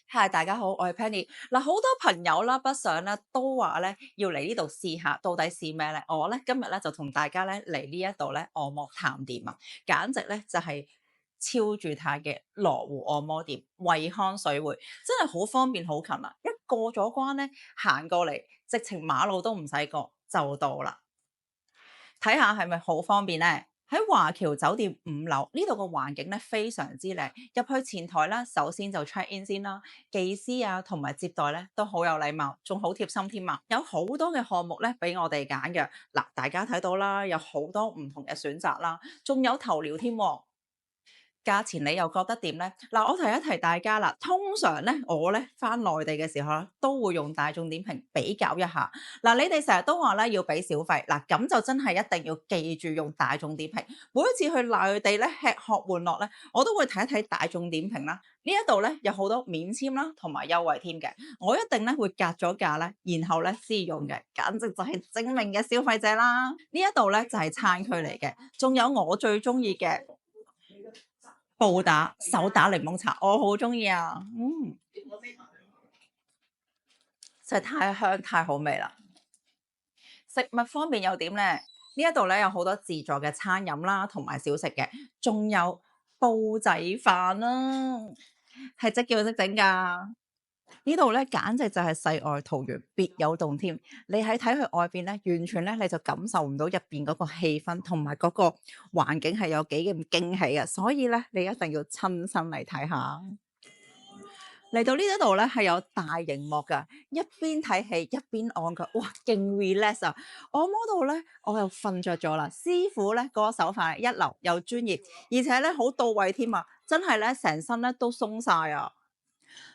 嗨，大家好，我係 Penny。嗱，好多朋友啦，北上咧都話咧要嚟呢度試下，到底試咩咧？我咧今日咧就同大家咧嚟呢一度咧按摩探店啊，簡直咧就係超住態嘅羅湖按摩店，惠康水匯，真係好方便好近啊！一過咗關咧，行過嚟，直情馬路都唔使過就到啦。睇下係咪好方便呢？喺華僑酒店5樓呢度個環境咧非常之靚，入去前台啦，首先就 check in 先啦，技師啊同埋接待咧都好有禮貌，仲好貼心添啊！有好多嘅項目咧俾我哋揀嘅，嗱大家睇到啦，有好多唔同嘅選擇啦，仲有頭療添喎。價錢你又覺得點呢？嗱，我提一提大家啦。通常咧，我咧翻內地嘅時候咧，都會用大眾點評比較一下。嗱，你哋成日都話咧要俾小費，嗱咁就真係一定要記住用大眾點評。每一次去內地咧吃喝玩樂咧，我都會睇一睇大眾點評啦。呢一度咧有好多免簽啦，同埋優惠添嘅。我一定咧會格咗價咧，然後咧先用嘅，簡直就係精明嘅消費者啦。呢一度咧就係餐區嚟嘅，仲有我最中意嘅。布打手打檸檬茶，我好中意啊！實在太香太好味啦。食物方面又點呢？呢一度咧有好多自助嘅餐飲啦，同埋小食嘅，仲有煲仔飯啦，係即叫即整㗎。呢度咧簡直就係世外桃源，別有洞添。你喺睇佢外邊咧，完全咧你就感受唔到入邊嗰個氣氛同埋嗰個環境係有幾咁驚喜嘅，所以咧你一定要親身嚟睇下。嚟到呢一度咧係有大熒幕㗎，一邊睇戲一邊按腳，哇，勁 relax 啊！按摩到咧我又瞓着咗啦。師傅咧嗰個手法一流又專業，而且咧好到位添啊！真係咧成身咧都鬆晒啊！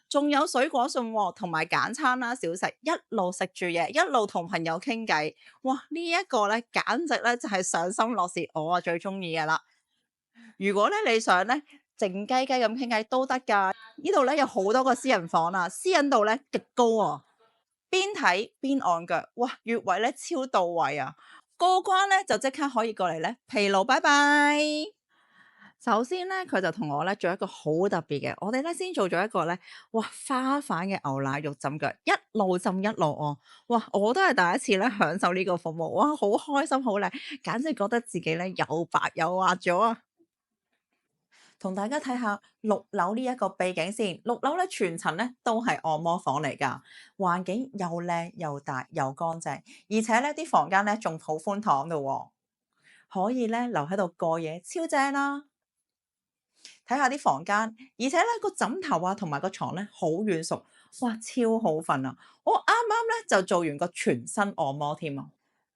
仲有水果餸喎，同埋簡餐啦、小食，一路食住嘢，一路同朋友傾偈。哇！呢一個咧，簡直咧就係賞心樂事，我最中意嘅啦。如果咧你想咧靜雞雞咁傾偈都得㗎。呢度咧有好多個私人房啊，私隱度咧極高喎。邊睇邊按腳，哇！穴位咧超到位啊！過關咧就即刻可以過嚟咧，疲勞拜拜。首先咧，佢就同我咧做一個好特別嘅，我哋咧先做咗一個咧，哇花瓣嘅牛奶肉浸腳，一路浸一路按，哇！我都係第一次咧享受呢個服務，哇好開心好靚，簡直覺得自己咧又白又滑咗啊！同大家睇下6樓呢一個秘境先，6樓咧全層咧都係按摩房嚟㗎，環境又靚又大又乾淨，而且咧啲房間咧仲好寬敞㗎喎，可以咧留喺度過夜，超正啦！睇下啲房間，而且咧個枕頭啊同埋個床咧好軟熟，哇超好瞓啊！我啱啱咧就做完個全身按摩添啊，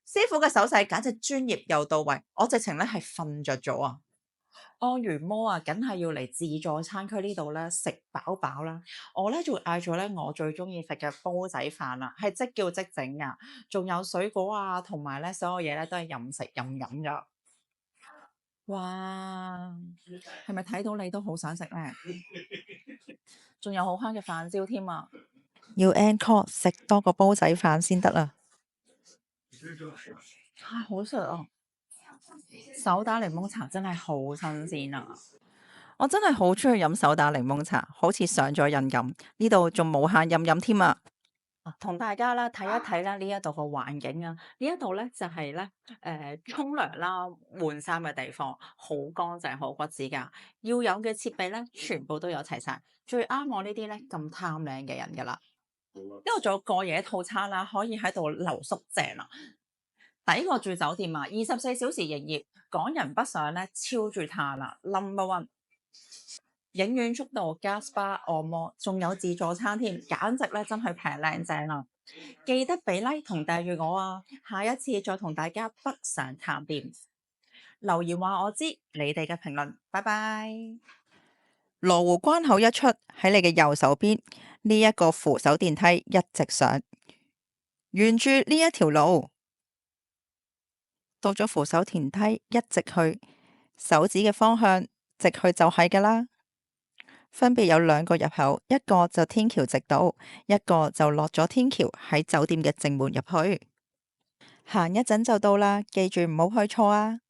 師傅嘅手勢簡直專業又到位，我直情咧係瞓着咗啊！按完摩啊，梗係要嚟自助餐區呢度咧食飽飽啦。我咧仲嗌咗咧我最中意食嘅煲仔飯啦，係即叫即整㗎，仲有水果啊，同埋咧所有嘢咧都係任食任飲㗎。哇！係咪睇到你都好想食咧？仲有好香嘅飯焦添啊！要 encore 食多個煲仔飯先得啊！好食啊！手打檸檬茶真係好新鮮啊！我真係好中意飲手打檸檬茶，好似上咗癮咁。呢度仲無限飲添啊！同大家啦睇一睇啦呢一度個環境啊，呢一度咧就係咧沖涼啦、換衫嘅地方，好乾淨、好骨子噶。要有嘅設備咧，全部都有齊晒，最啱我呢啲咧咁貪靚嘅人噶啦。呢度仲有過夜套餐啦，可以喺度留宿正啊！抵過住酒店啊，24小時營業，港人北上咧超住嘆啦，number one。影院速度加 SPA 按摩，仲有自助餐添，簡直咧真係平靚正啦！記得俾 like 同訂閱我啊，下一次再同大家北上探店，留言話我知你哋嘅評論，拜拜。羅湖關口一出喺你嘅右手邊，呢一個扶手電梯一直上，沿住呢一條路，到咗扶手電梯一直去，手指嘅方向直去就係㗎啦。分別有2個入口，一個就天橋直道，一個就落咗天橋喺酒店嘅正門入去。行一陣就到啦，記住唔好去錯啊！